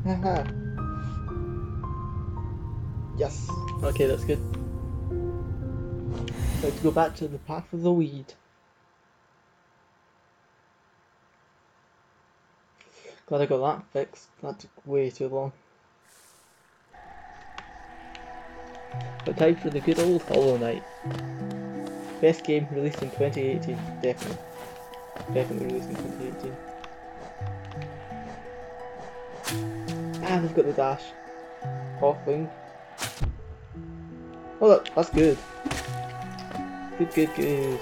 Haha. Yes. Okay, that's good. Let's go back to the path of the weed. Glad I got that fixed. That took way too long. But time for the good old Hollow Knight. Best game released in 2018. Definitely. Definitely released in 2018. And I've got the dash. Hawkling. Oh, that's good. Good, good, good.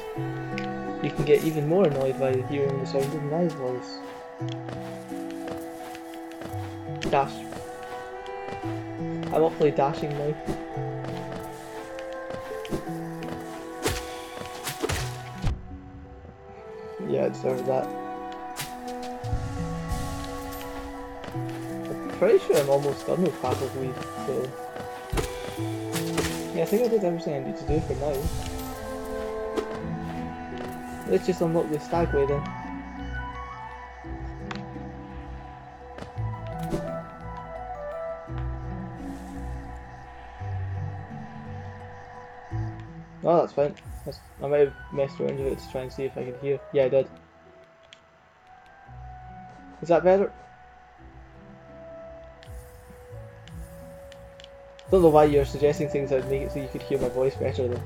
You can get even more annoyed by hearing the sound of my voice. Dash. I'm awfully dashing now. Yeah, I deserve that. I'm pretty sure I'm almost done with Path of Weed, so... Yeah, I think I did everything I need to do for now. Let's just unlock the Stagway then. Oh, that's fine. I might have messed around with it to try and see if I could hear. Yeah, I did. Is that better? Don't know why you're suggesting things that would make it so you could hear my voice better though.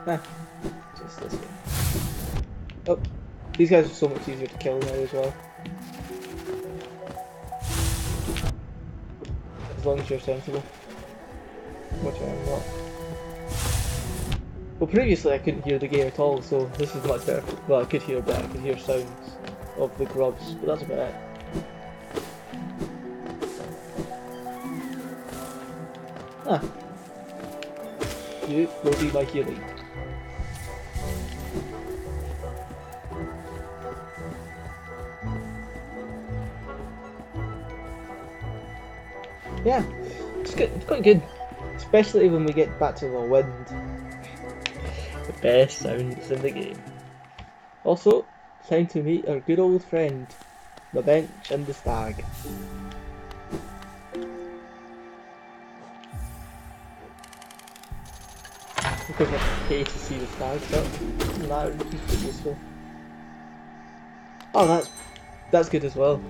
Nah, just this way. Oh, these guys are so much easier to kill now as well. As long as you're sensible. Which I am not. Well, previously I couldn't hear the game at all, so this is much better. Well, I could hear, but I could hear sounds of the grubs, but that's about it. Ah. You will be my healing. Yeah, it's good. It's quite good, especially when we get back to the wind. The best sounds in the game. Also, time to meet our good old friend, the bench and the stag. Because I have to pay to see the stag, but that would be pretty useful. Oh, that's good as well.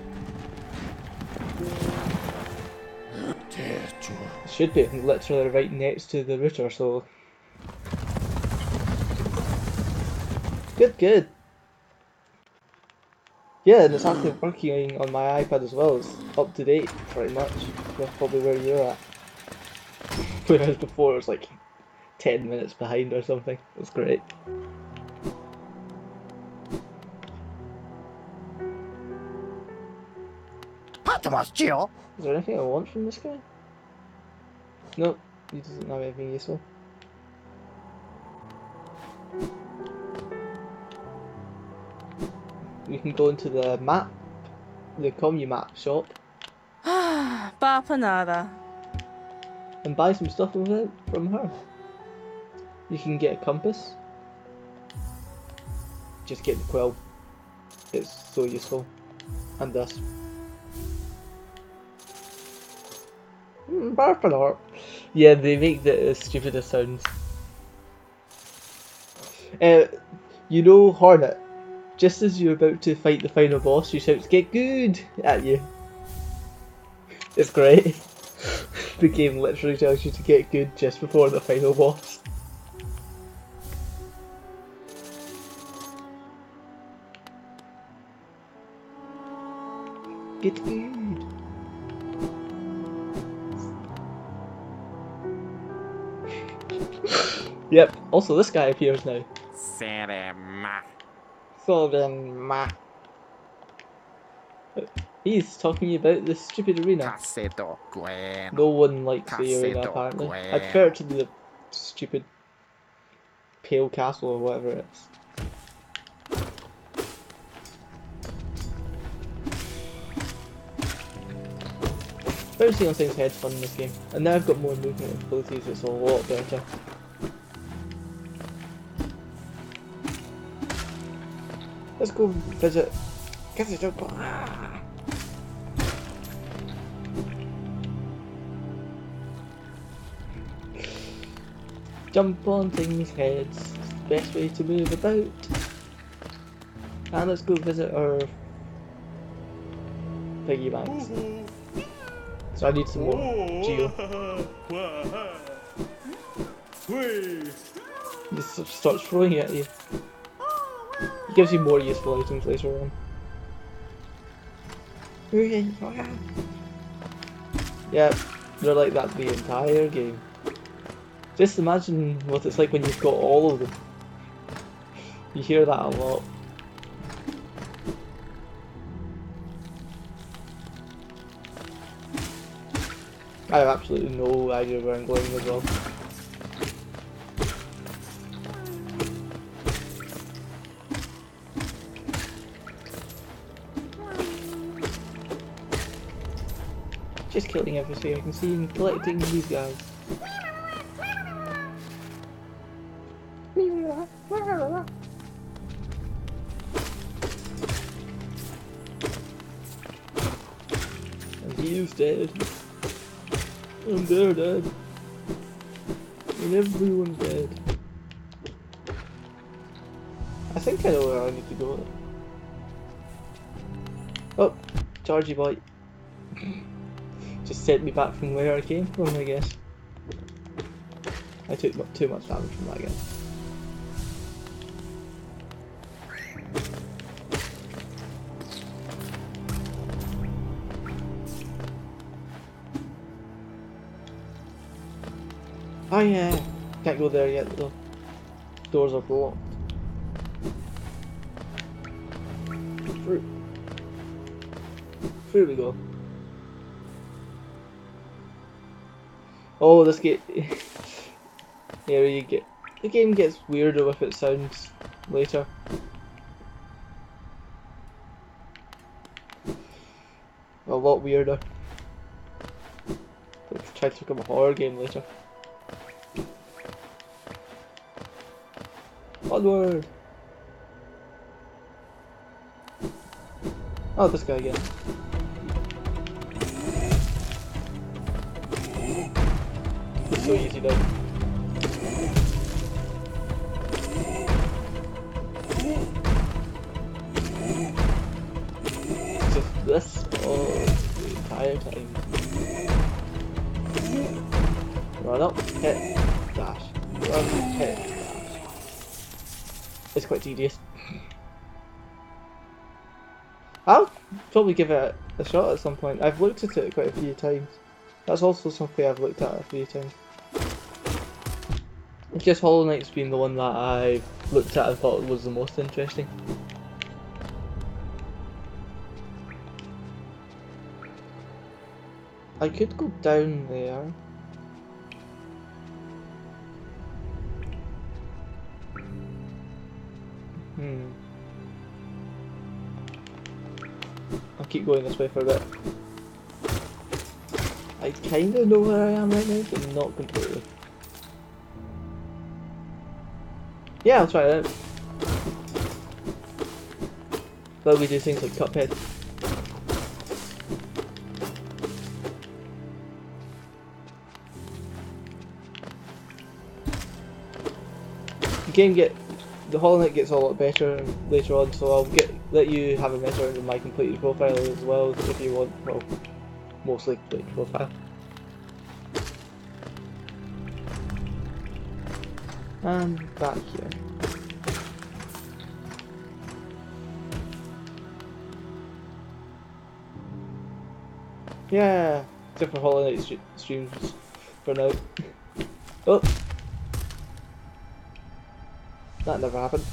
It should be literally right next to the router, so good, good. Yeah, and it's actually working on my iPad as well. It's up to date, pretty much. That's probably where you're at. Whereas before it was like 10 minutes behind or something. That's great. Is there anything I want from this guy? Nope, he doesn't have anything useful. We can go into the map, the Comumap shop, Papanada. and buy some stuff from her. You can get a compass. Just get the quill. It's so useful. And this. Barfanor. Yeah, they make the stupidest sounds. You know Hornet. Just as you're about to fight the final boss, she shouts "Get good!" at you. It's great. The game literally tells you to get good just before the final boss. Get good. Yep, also this guy appears now. Sorema. He's talking about the stupid arena. No one likes the arena apparently. I prefer it to the stupid Pale Castle or whatever it is. Every single thing's head fun in this game. And now I've got more movement abilities, it's a lot better. Let's go visit. Ah. Jump on things' heads. It's the best way to move about. And let's go visit our piggy banks. So I need some more geo. Just starts throwing it at you. It gives you more useful items later on. Yeah, they're like that the entire game. Just imagine what it's like when you've got all of them. You hear that a lot. I have absolutely no idea where I'm going as well. Just killing everything I can see and collecting these guys. And he's dead. And they're dead. And everyone's dead. I think I know where I need to go. Oh, Chargy boy. Just sent me back from where I came from, I guess. I took too much damage from that guy. Oh yeah, can't go there yet though. Doors are blocked. Fruit. Here we go. Oh, this game. Here you get. The game gets weirder with its sounds later. A lot weirder. Let's try to become a horror game later. Onward! Oh, this guy again. It's so easy though. It's just this all the entire time. Run up, hit, dash. Run, hit, dash. It's quite tedious. I'll probably give it a shot at some point. I've looked at it quite a few times. That's also something I've looked at a few times. It's just Hollow Knight's been the one that I've looked at and thought was the most interesting. I could go down there. I'll keep going this way for a bit. I kinda know where I am right now, but not completely. Yeah, I'll try it out. But we do things like Cuphead. The Hollow Knight gets a lot better later on, so I'll let you have a mess around with my completed profile as well if you want. Well, mostly completed profile. And back here. Yeah, except for Hollow Knight streams for now. Oh. That never happened.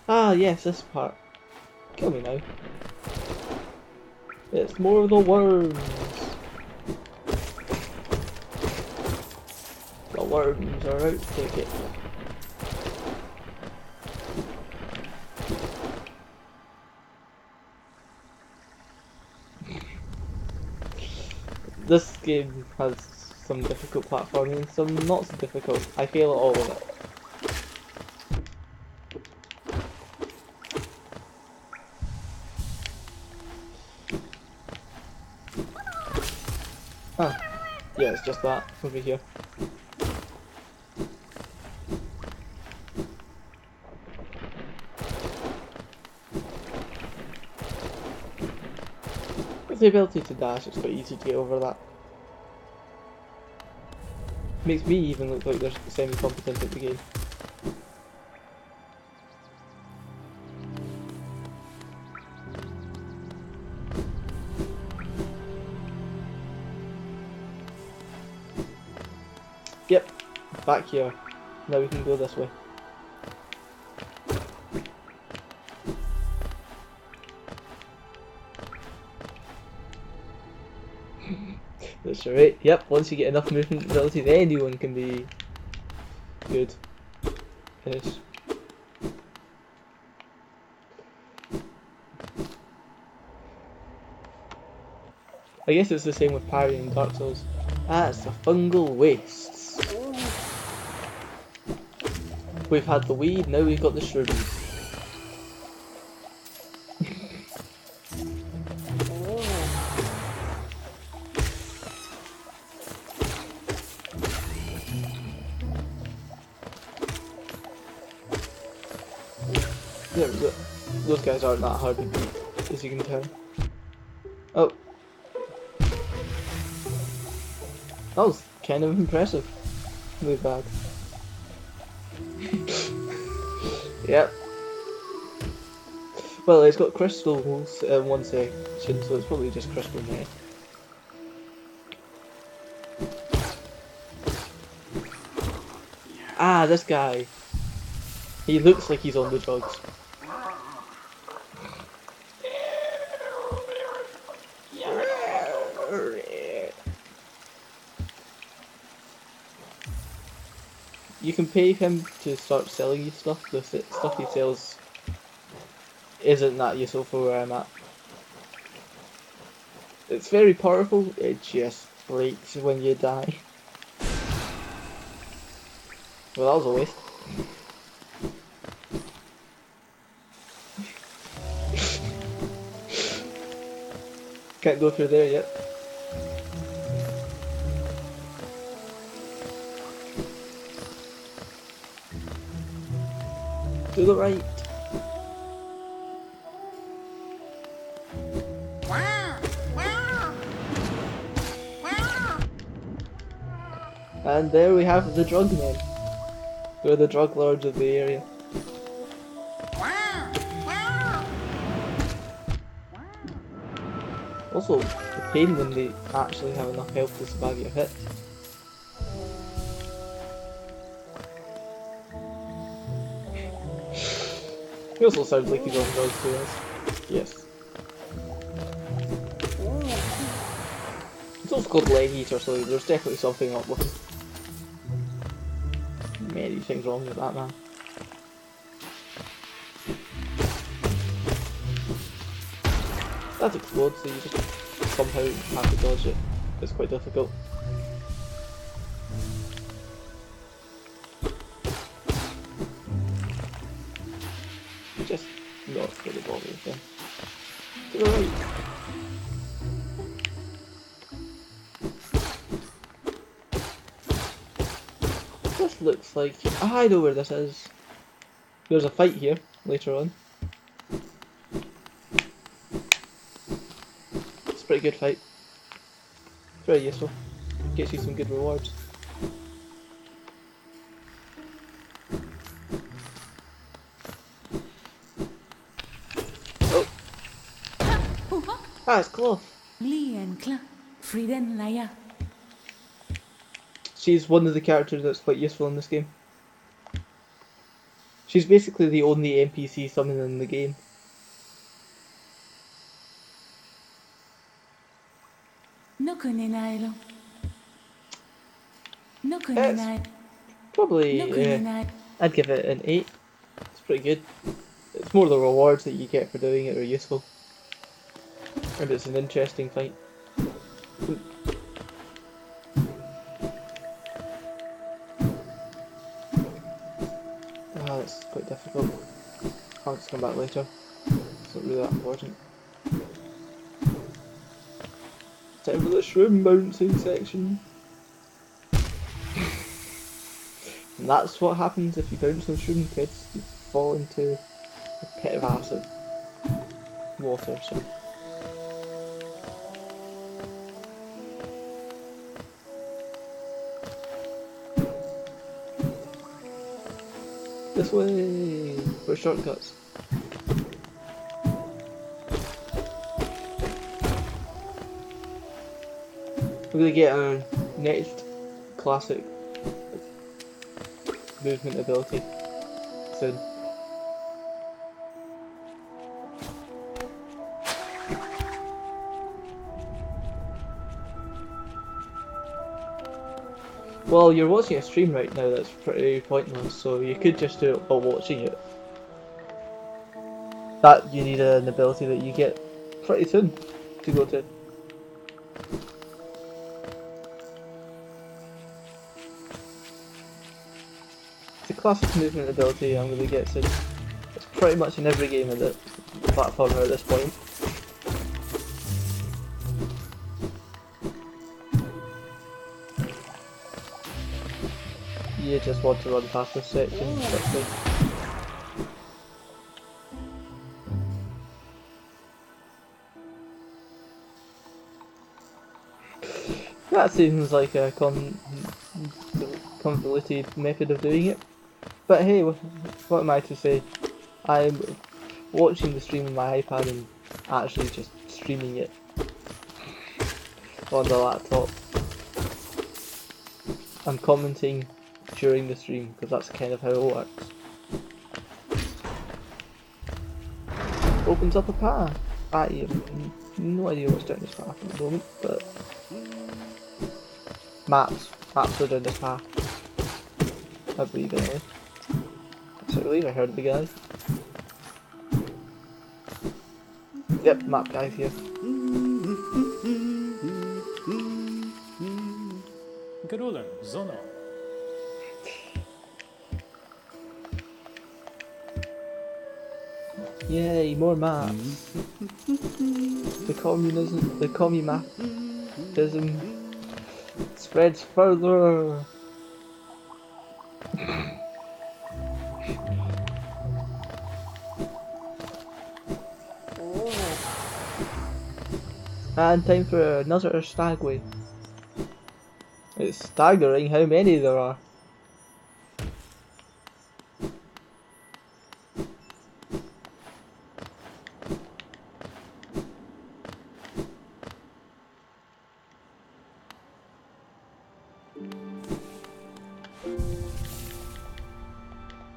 Ah, yes, this part. Kill me now. It's more of the worms. The worms are out to get me. This game has some difficult platforming and some not so difficult. I fail at all of it. Huh. Yeah, it's just that over here. With the ability to dash, it's quite easy to get over that. Makes me even look like they're semi-competent at the game. Yep, back here. Now we can go this way. That's right. Yep, once you get enough movement ability, then anyone can be good. Finish. I guess it's the same with parry in Dark Souls. Ah, it's the fungal wastes. We've had the weed, now we've got the shrooms. Yeah, those guys aren't that hard to beat, as you can tell. Oh. That was kind of impressive. Really bad. Yep. Well, it's got crystals in one section, so it's probably just crystal meth. Ah, this guy. He looks like he's on the drugs. You can pay him to start selling you stuff. The stuff he sells isn't that useful for where I'm at. It's very powerful, it just breaks when you die. Well, that was a waste. Can't go through there yet. To the right. And there we have the drug men. They're the drug lords of the area. Also, the pain when they actually have enough health to survive your hit. He also sounds like he's on drugs to us. Yes. It's also called Leg Eater, so there's definitely something up with him. Many things wrong with that man. That explodes, so you just somehow have to dodge it. It's quite difficult. Just not really bother with them. To the right. This looks like... I know where this is. There's a fight here later on. It's a pretty good fight. It's very useful. Gets you some good rewards. Oh! Ah, it's Cloth! She's one of the characters that's quite useful in this game. She's basically the only NPC summoned in the game. It's probably, I'd give it an 8. It's pretty good. It's more the rewards that you get for doing it are useful. And it's an interesting fight. Ah, that's quite difficult. I'll just come back later. It's not really that important. Time for the shroom bouncing section. And that's what happens if you bounce on shroom, kids. You fall into a pit of acid. Water, so. This way for shortcuts. We're gonna get our next classic movement ability soon. Well, you're watching a stream right now that's pretty pointless, so you could just do it while watching it. That you need an ability that you get pretty soon to go to. It's a classic movement ability I'm going to get soon. It's pretty much in every game of the platformer at this point. You just want to run past this section quickly. That seems like a convoluted method of doing it. But hey, what am I to say? I'm watching the stream on my iPad and actually just streaming it on the laptop. I'm commenting during the stream because that's kind of how it works. Opens up a path. I have no idea what's down this path at the moment, but maps are down this path. I believe anyway. So I believe I heard the guy. Yep, map guy's here. Grulem, Zono. Yay, more maps. The communism spreads further. And time for another stagway. It's staggering how many there are.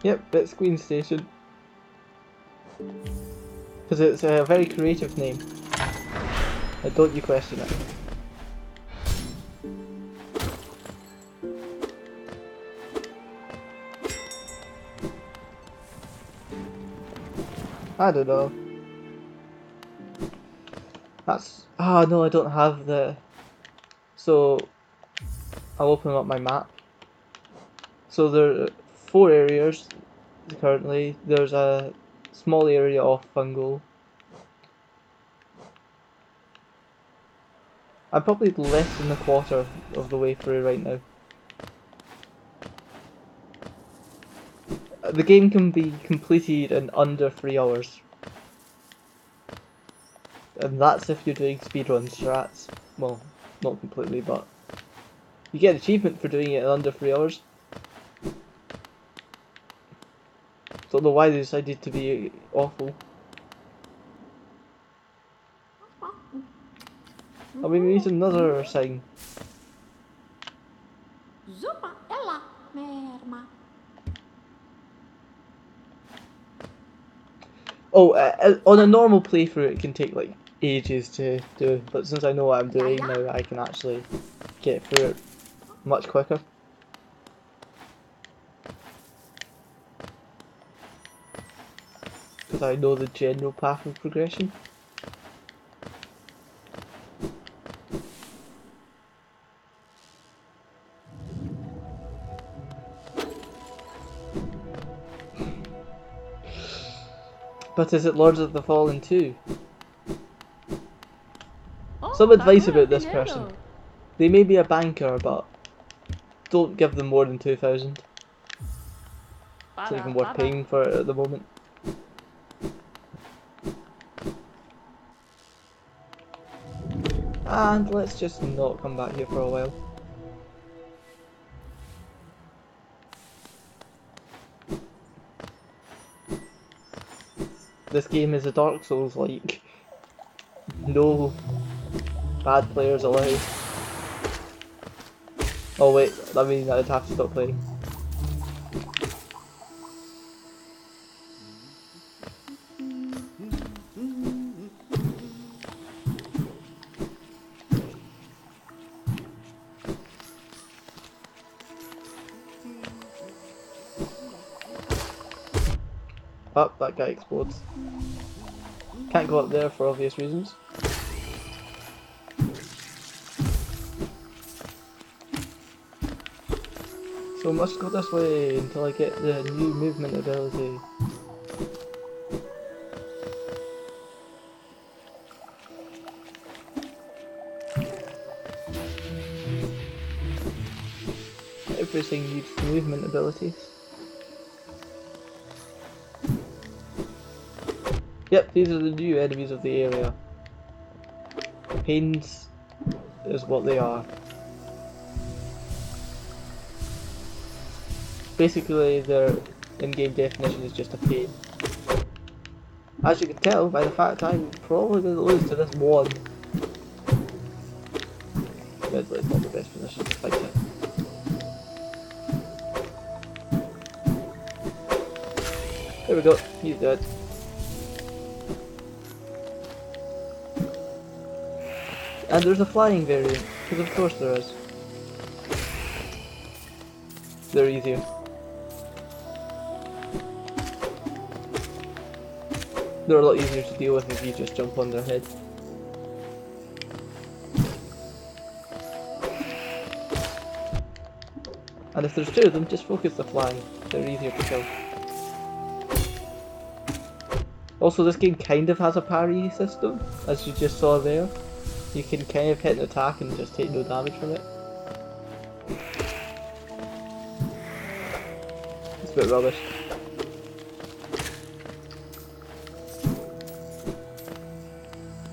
Yep, it's Queen Station. Because it's a very creative name. Don't you question it. I don't know. That's... Ah, no, I don't have the... So, I'll open up my map. So there are 4 areas currently. There's a small area off Fungal. I'm probably less than a quarter of the way through right now. The game can be completed in under 3 hours. And that's if you're doing speedrun strats. Well, not completely, but you get an achievement for doing it in under 3 hours. Don't know why they decided to be awful. Oh, we need another sign. Zupa ela merma. Oh, on a normal playthrough it can take like ages to do, but since I know what I'm doing now, I can actually get through it much quicker. Because I know the general path of progression. But is it Lords of the Fallen 2? Some advice Pago el about this dinero. person. They may be a banker, but don't give them more than 2,000. It's not even worth paying for it at the moment. And let's just not come back here for a while. This game is a Dark Souls like. No bad players allowed. Oh wait, that means I'd have to stop playing. Oh, that guy explodes. Can't go up there for obvious reasons. So I must go this way until I get the new movement ability. Everything needs movement abilities. Yep, these are the new enemies of the area. Pains is what they are. Basically, their in-game definition is just a pain. As you can tell by the fact I'm probably going to lose to this one. Admittedly, it's not the best position to fight it. There we go, he's dead. And there's a flying variant, because of course there is. They're easier. They're a lot easier to deal with if you just jump on their head. And if there's two of them, just focus the flying. They're easier to kill. Also, this game kind of has a parry system, as you just saw there. You can kind of hit an attack and just take no damage from it. It's a bit rubbish.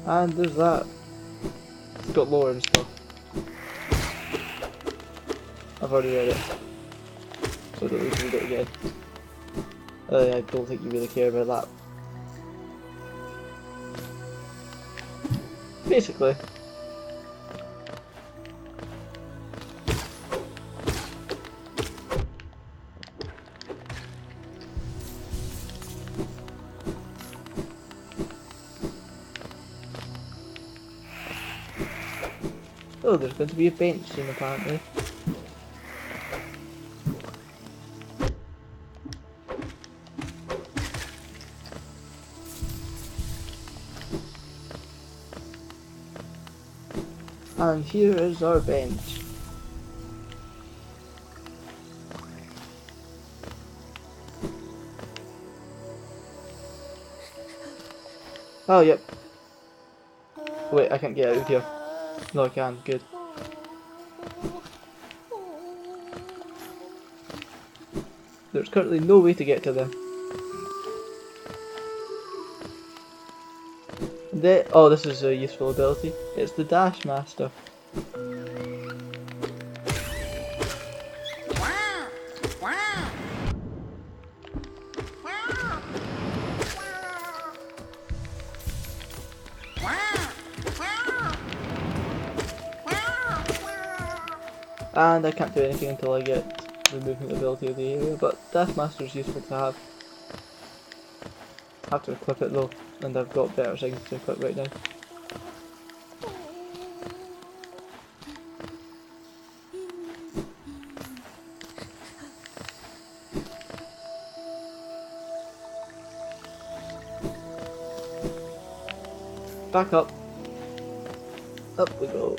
And there's that. It's got lore and stuff. I've already read it, so I don't need to read it again. I don't think you really care about that. Basically. Oh, there's going to be a bench soon apparently. And here is our bench. Oh, yep. Wait, I can't get out of here. No, I can. Good. There's currently no way to get to them. Oh, this is a useful ability. It's the Dash Master. And I can't do anything until I get the movement ability of the area, but Dash Master is useful to have. I have to equip it though, and I've got better things to equip right now. Back up. Up we go.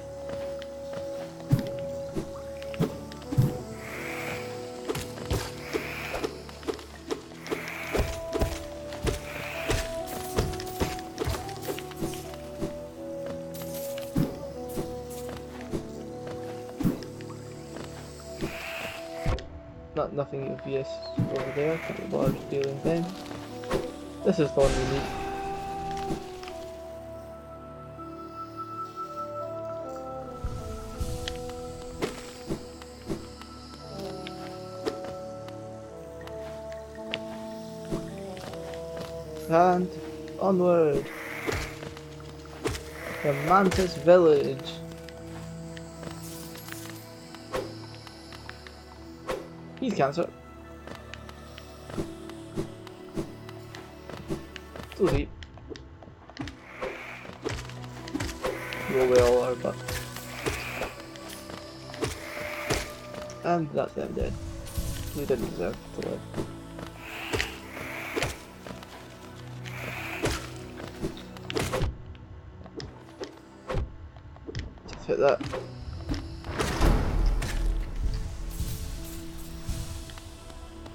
nothing obvious over there. Can't be bothered dealing with them. This is the one we need. And onward. The Mantis Village. He's cancer. So deep. Well, we all are, but. And that's them dead. We didn't deserve to live. Just hit that.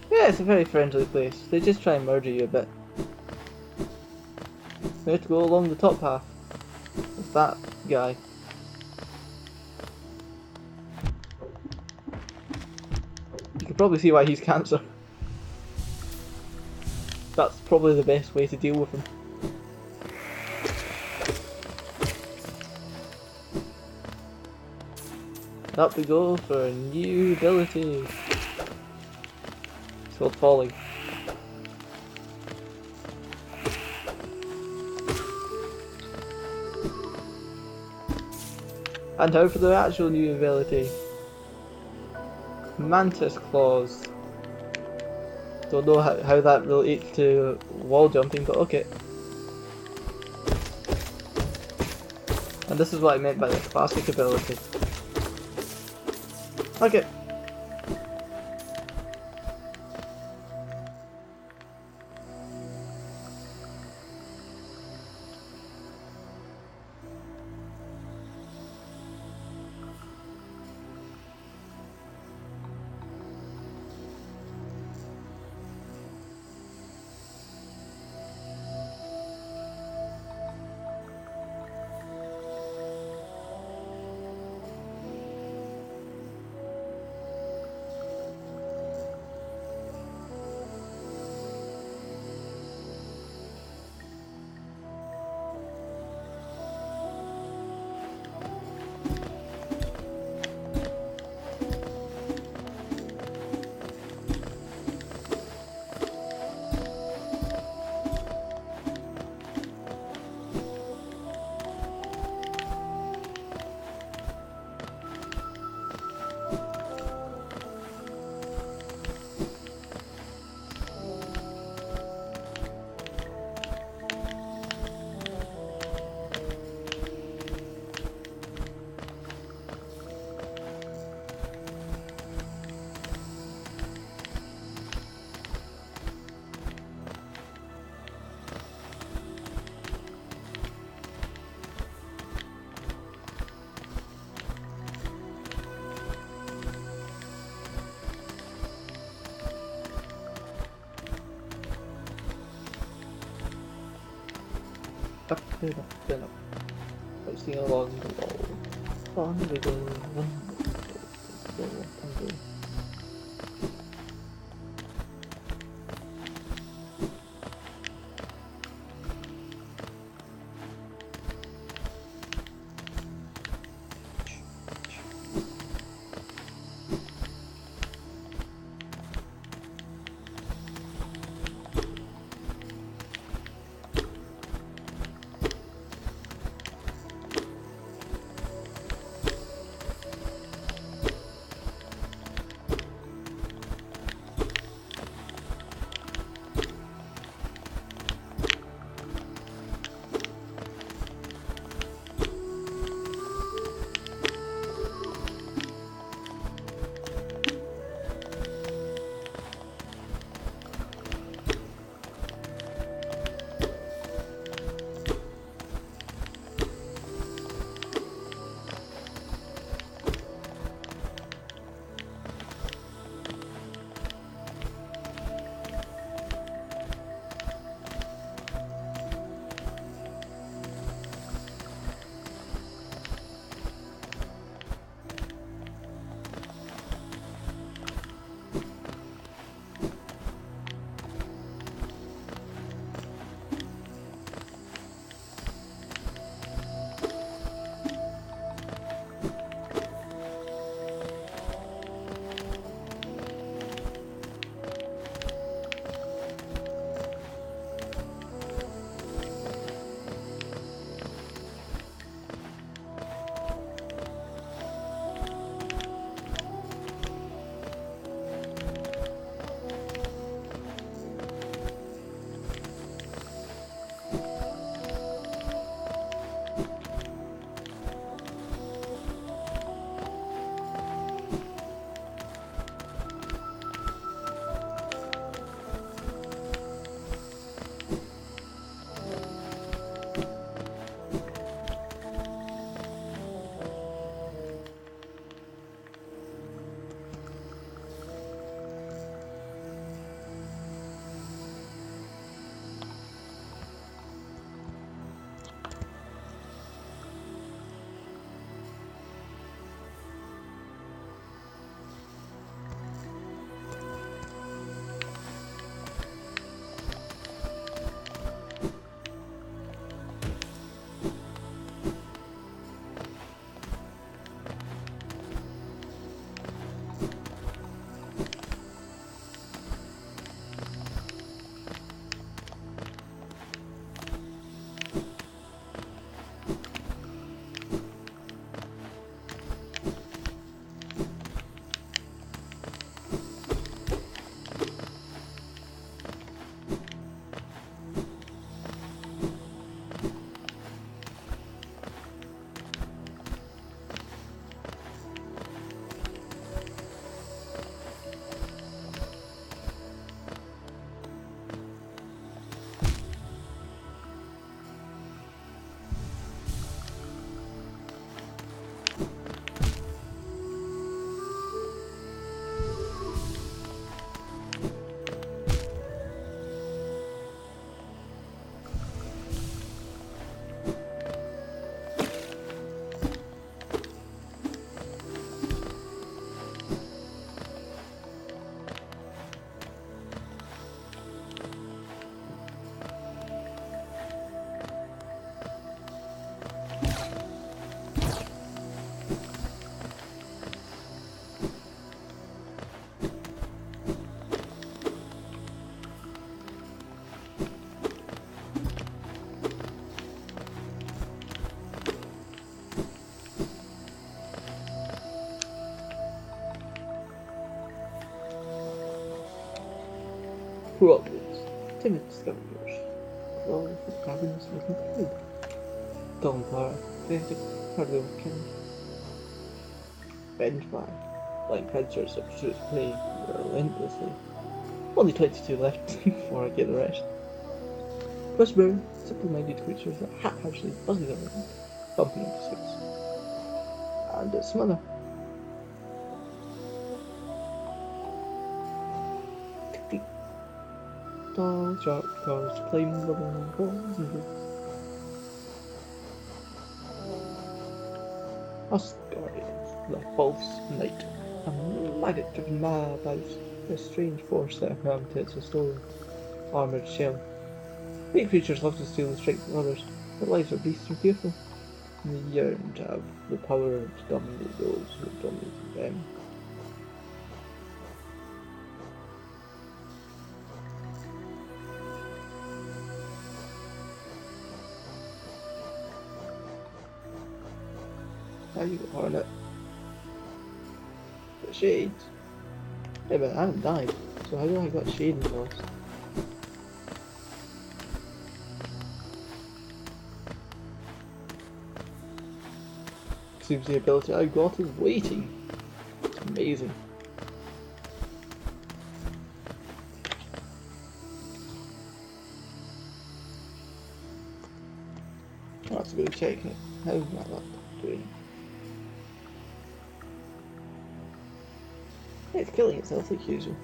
Yeah, it's a very friendly place. They just try and murder you a bit. We have to go along the top path. With that guy. You can probably see why he's cancer. That's probably the best way to deal with him. Up we go for a new ability. It's called Falling. And now for the actual new ability. Mantis Claws. Don't know how that relates to wall jumping, but okay. And this is what I meant by the classic ability. Okay. Up and up and up. Racing along the wall. On we go, on we go, on we go. Problems. Timid scavengers. Crawling for cabins looking food. Dawn fire. Pathetic cargo killing. Revenge fire. Blind predators substitute prey relentlessly. Only 22 left before I get the rest. Crossbow, simple-minded creatures that haphazardly buzzing around, bumping into suits. And a smother. Tick-tick. Tall, sharp cars climbing along walls and roofs. Asgardians, the false knight, a maggot driven mad by a strange force that inhabits a stolen, armoured shell. Great creatures love to steal the strength of others, their lives are beasts and fearful, and they yearn to have the power to dominate those who have dominated them. How you got Hornet? The shades. Yeah, but I haven't died, so how do I got shade in this? Seems the ability I got is waiting. It's amazing. That's a good check. How's my laptop doing? It's killing itself like usual.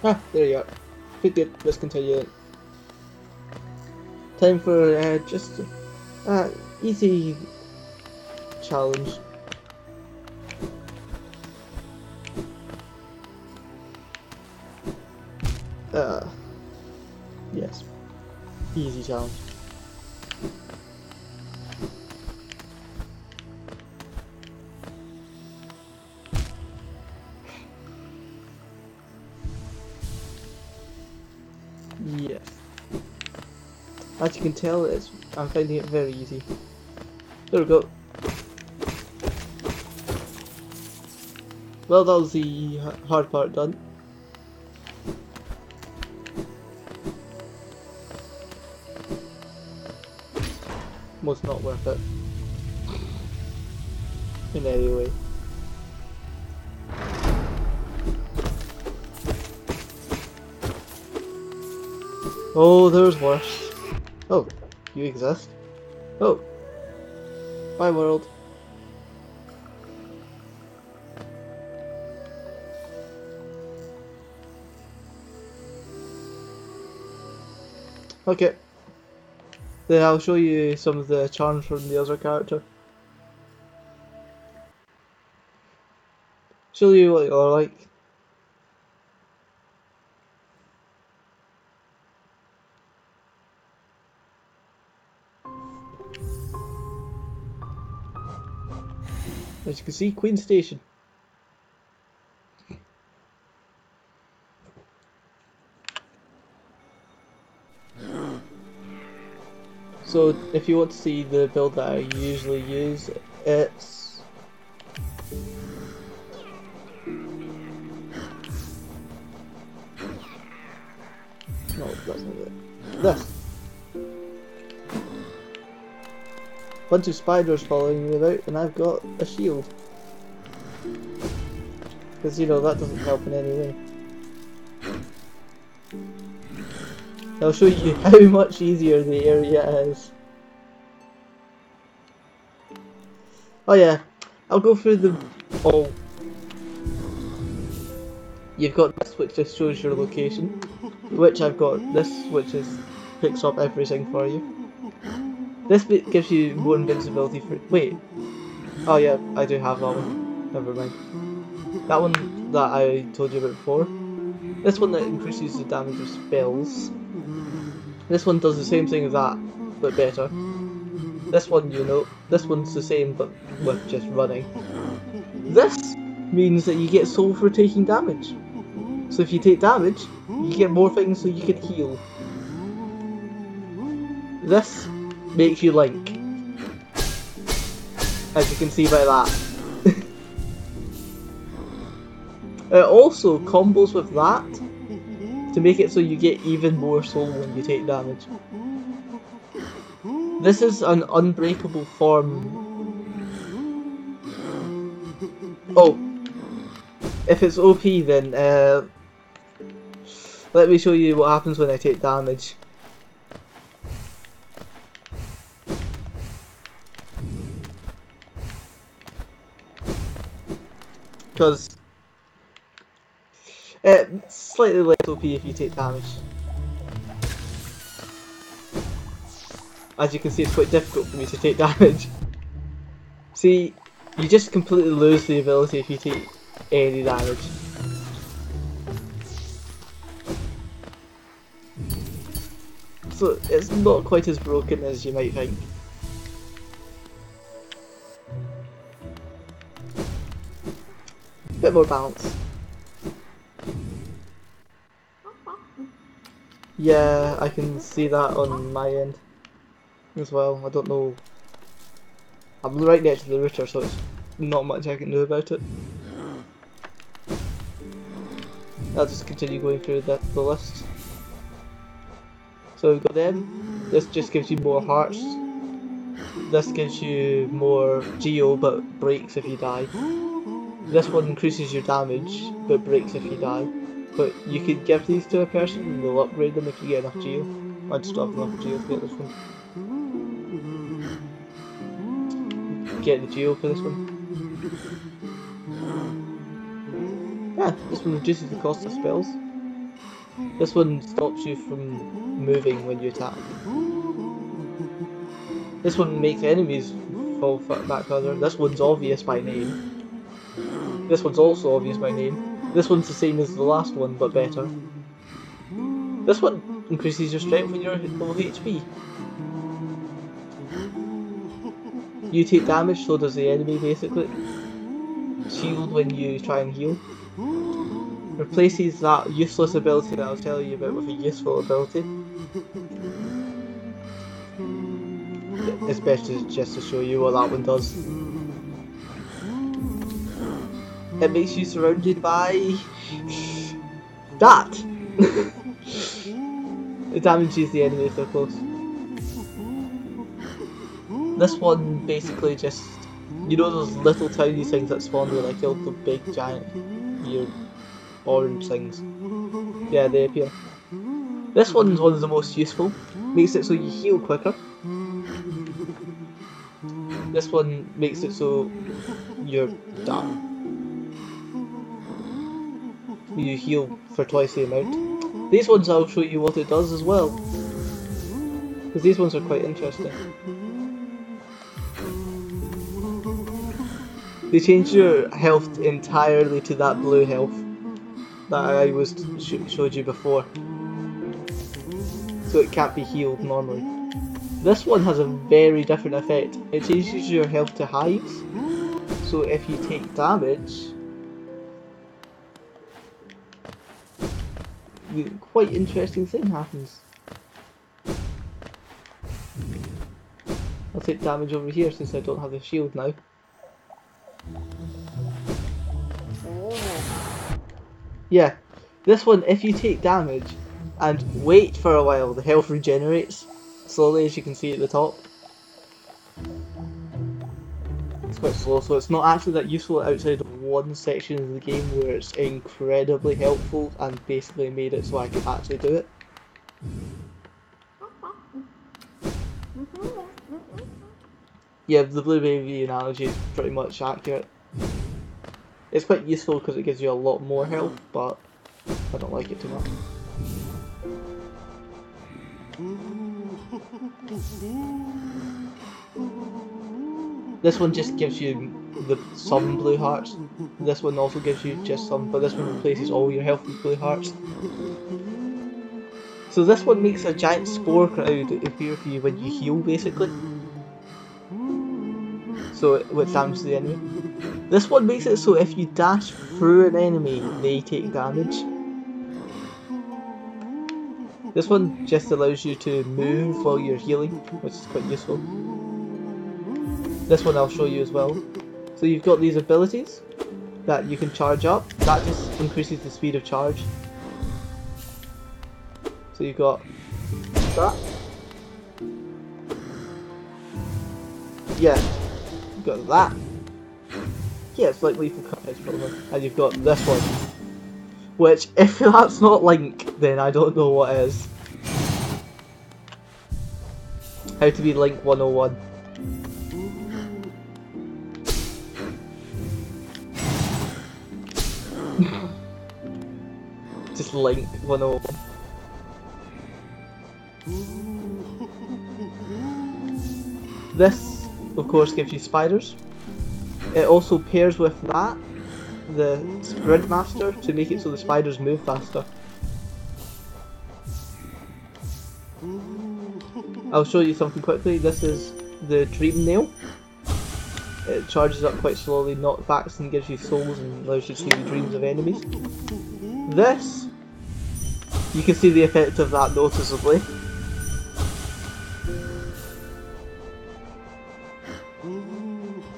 Ah, there you are. Good, let's continue then. Time for just easy challenge. Yes, easy challenge. Yes. As you can tell, I'm finding it very easy. There we go. Well, that was the hard part done. Was not worth it. In any way. Oh, there's worse. Oh, you exist? Oh. My world. Okay. Then I'll show you some of the charms from the other character. Show you what you're like. As you can see, Queen Station. So if you want to see the build that I usually use, it's no, that's not it. This. Bunch of spiders following me about, and I've got a shield. Because, you know, that doesn't help in any way. I'll show you how much easier the area is. Oh yeah, I'll go through them all. You've got this, which just shows your location. Which I've got this, which picks up everything for you. This bit gives you more invincibility for... Wait. Oh yeah, I do have that one. Never mind. That one that I told you about before. This one that increases the damage of spells. This one does the same thing as that, but better. This one, you know, this one's the same, but with just running. This means that you get soul for taking damage. So if you take damage, you get more things so you can heal. This makes you Link. As you can see by that. It also combos with that to make it so you get even more soul when you take damage. This is an unbreakable form. Oh, if it's OP then let me show you what happens when I take damage. Because it's slightly less OP if you take damage. As you can see, it's quite difficult for me to take damage. See, you just completely lose the ability if you take any damage. So it's not quite as broken as you might think. Bit more balance. Yeah, I can see that on my end as well. I don't know. I'm right next to the router, so it's not much I can do about it. I'll just continue going through the list. So we've got them. This just gives you more hearts. This gives you more geo but breaks if you die. This one increases your damage but breaks if you die. But you could give these to a person and they'll upgrade them if you get enough geo. I just don't have enough geo to get this one. Get the geo for this one. Yeah, this one reduces the cost of spells. This one stops you from moving when you attack. This one makes enemies fall back further. This one's obvious by name. This one's also obvious by name. This one's the same as the last one, but better. This one increases your strength when you're low HP. You take damage, so does the enemy basically. Shield when you try and heal. Replaces that useless ability that I was telling you about with a useful ability. It's best just to show you what that one does. It makes you surrounded by that. It damages the enemy if they're close. This one basically just, you know those little tiny things that spawn when I killed the big giant weird orange things? Yeah, they appear. This one's one of the most useful. Makes it so you heal quicker. This one makes it so you're done. You heal for twice the amount. These ones I'll show you what it does as well, because these ones are quite interesting. They change your health entirely to that blue health that I showed you before, so it can't be healed normally. This one has a very different effect. It changes your health to hives, so if you take damage, quite interesting thing happens. I'll take damage over here since I don't have the shield now. Yeah, this one, if you take damage and wait for a while, the health regenerates slowly, as you can see at the top. It's quite slow, so it's not actually that useful outside of one section of the game where it's incredibly helpful and basically made it so I could actually do it. Yeah, the blue baby analogy is pretty much accurate. It's quite useful because it gives you a lot more health, but I don't like it too much. This one just gives you some blue hearts. This one also gives you just some, but this one replaces all your health with blue hearts. So this one makes a giant spore cloud appear for you when you heal, basically. So which damages the enemy. This one makes it so if you dash through an enemy, they take damage. This one just allows you to move while you're healing, which is quite useful. This one I'll show you as well. So you've got these abilities that you can charge up. That just increases the speed of charge. So you've got that. Yeah, you've got that. Yeah, it's like Lethal Company probably. And you've got this one. Which, if that's not Link, then I don't know what is. How to be Link 101. Just Link 101. This, of course, gives you spiders. It also pairs with that, the Sprint Master, to make it so the spiders move faster. I'll show you something quickly. This is the Dream Nail. It charges up quite slowly, knockbacks, and gives you souls and allows you to see the dreams of enemies. This, you can see the effect of that noticeably.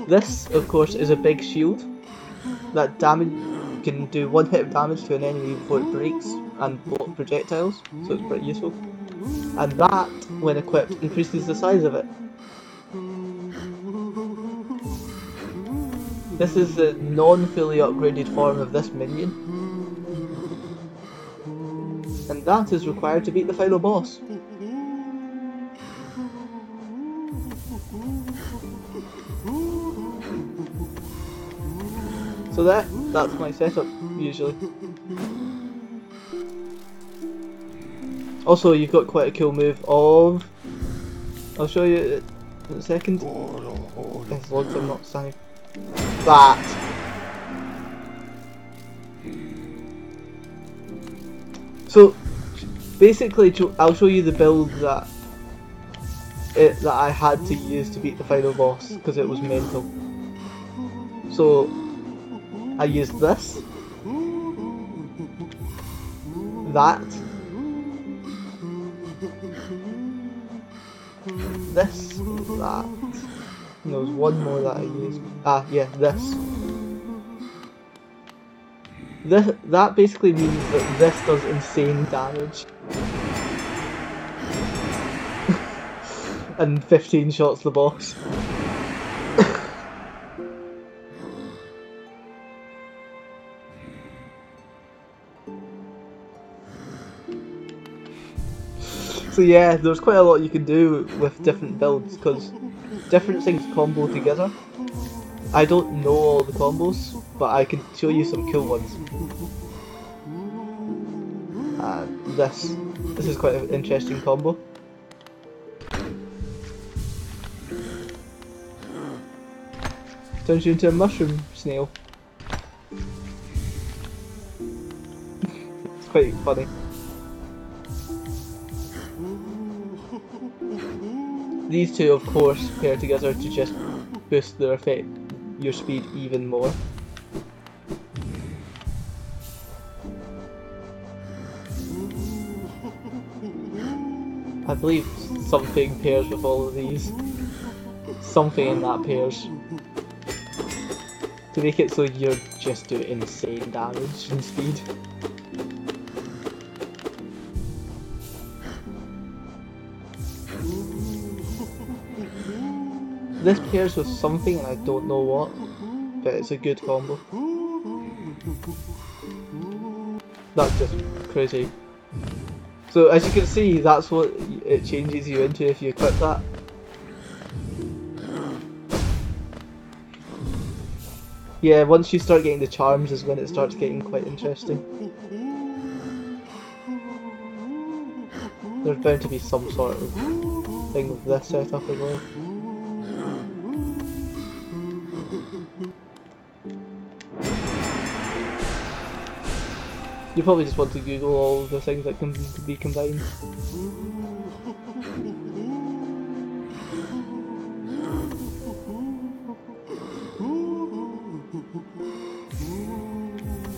This, of course, is a big shield that can do one hit of damage to an enemy before it breaks and block projectiles, so it's pretty useful. And that, when equipped, increases the size of it. This is the non-fully upgraded form of this minion. And that is required to beat the final boss. So that's my setup, usually. Also, you've got quite a cool move of... I'll show you in a second. As long as I'm not standing. That! So, basically, I'll show you the build that I had to use to beat the final boss, because it was mental. So, I used this. That. This. That. And there was one more that I used. Ah, yeah, this. That basically means that this does insane damage. And 15 shots the boss. So yeah, there's quite a lot you can do with different builds, because different things combo together. I don't know all the combos, but I can show you some cool ones. This is quite an interesting combo. Turns you into a mushroom snail. It's quite funny. These two, of course, pair together to just boost their effect, your speed even more. I believe something pairs with all of these. Something in that pairs. To make it so you're just doing insane damage and speed. This pairs with something and I don't know what, but it's a good combo. That's just crazy. So as you can see, that's what it changes you into if you equip that. Yeah, once you start getting the charms is when it starts getting quite interesting. There's bound to be some sort of thing with this setup as well. You probably just want to Google all the things that can be combined.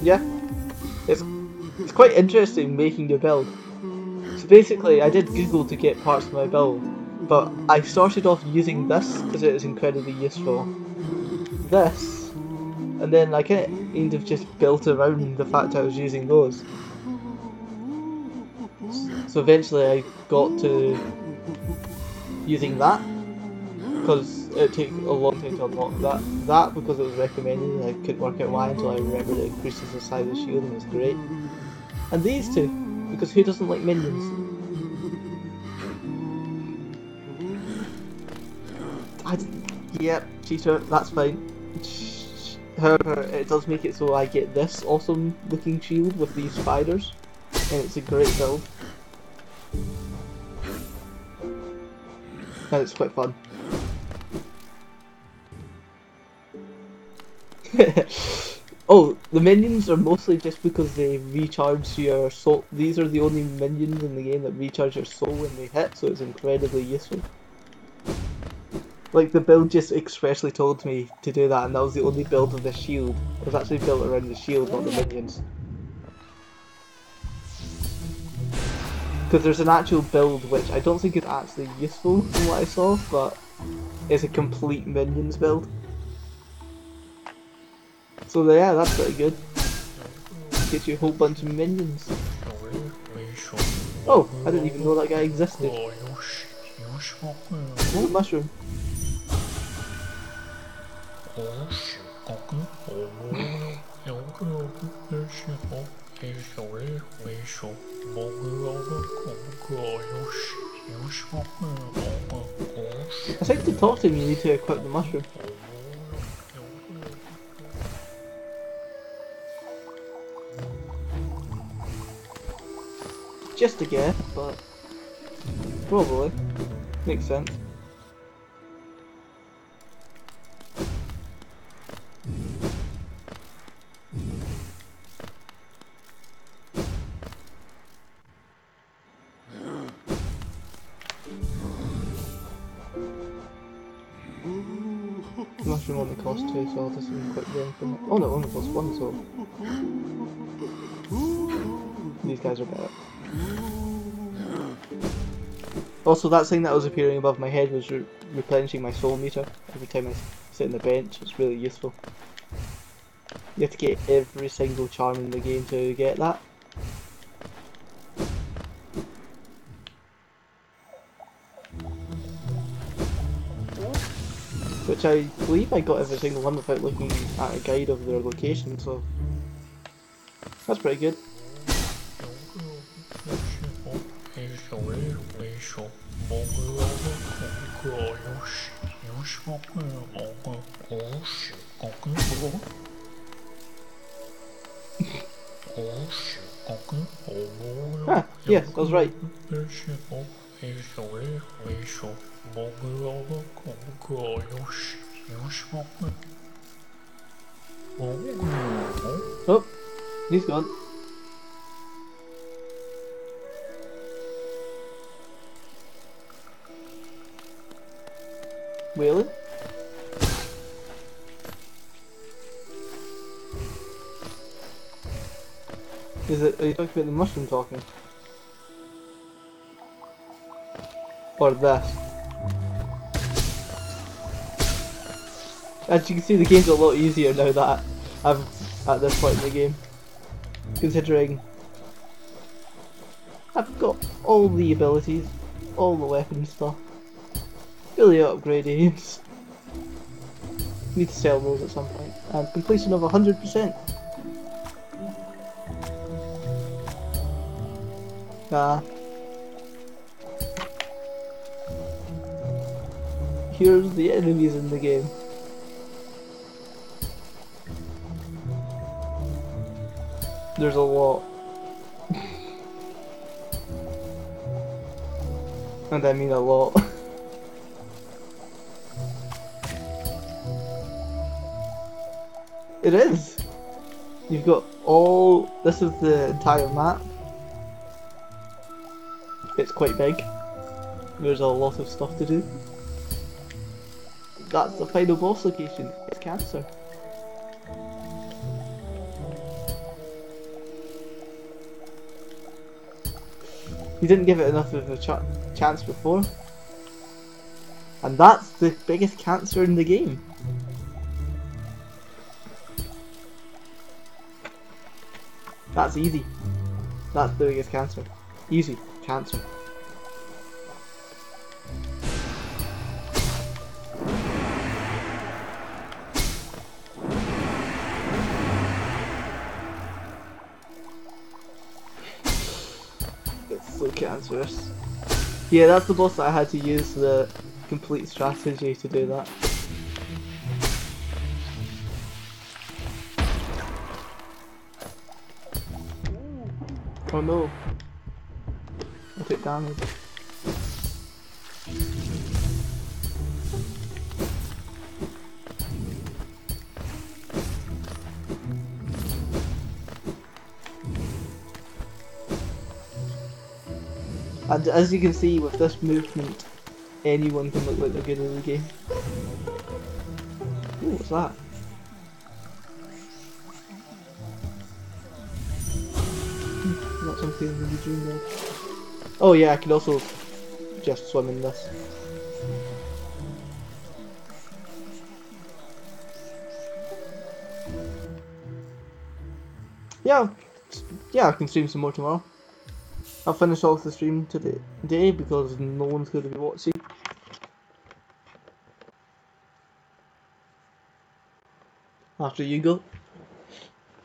Yeah, it's quite interesting making your build. So basically, I did Google to get parts of my build, but I started off using this because it is incredibly useful. This, and then I kind of just built around the fact I was using those. So eventually I got to using that, because it took a long time to unlock that because it was recommended. I couldn't work out why until I remembered it increases the size of the shield and it's great. And these two, because who doesn't like minions? Yep, cheater, that's fine. However, it does make it so I get this awesome looking shield with these spiders, and it's a great build. And it's quite fun. Oh, the minions are mostly just because they recharge your soul. These are the only minions in the game that recharge your soul when they hit, so it's incredibly useful. Like, the build just expressly told me to do that, and that was the only build of the shield. It was actually built around the shield, not the minions. Because there's an actual build which I don't think is actually useful from what I saw, but it's a complete minions build. So yeah, that's pretty good. Gets you a whole bunch of minions. Oh, I didn't even know that guy existed. Oh, mushroom. I think to talk to him you need to equip the mushroom. Just a guess, but probably. Makes sense. Mushroom only costs 2, so I'll just quick there. Oh no, only costs 1, so these guys are better. Also, that thing that was appearing above my head was replenishing my soul meter every time I sit on the bench. It's really useful. You have to get every single charm in the game to get that. Which I believe I got every single one without looking at a guide of their location, so that's pretty good. Ah, yes, I was right. Oh, he's gone. Really? Is it? Are you talking about the mushroom talking? Or this? As you can see, the game's a lot easier now that I'm at this point in the game. Considering I've got all the abilities, all the weapon stuff, fully upgraded. Need to sell those at some point. And completion of 100%. Here's the enemies in the game. There's a lot. And I mean a lot. It is! You've got all... This is the entire map. It's quite big. There's a lot of stuff to do. That's the final boss location. It's Cancer. You didn't give it enough of a chance before. And that's the biggest cancer in the game. That's easy. That's the biggest cancer. Easy. Cancer. It's so cancerous. Yeah, that's the boss that I had to use the complete strategy to do that. Oh no. I took damage. And as you can see with this movement, anyone can look like they're good at the game. Ooh, what's that? Not something in the dream though. Oh yeah, I can also just swim in this. Yeah, I can stream some more tomorrow. I'll finish off the stream today because no one's going to be watching. After you go,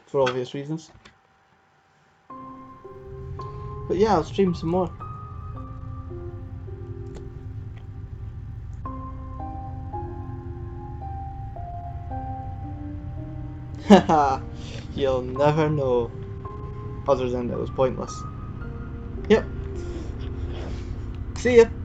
for obvious reasons. But yeah, I'll stream some more. Haha, you'll never know. Other than it was pointless. Yep, See ya.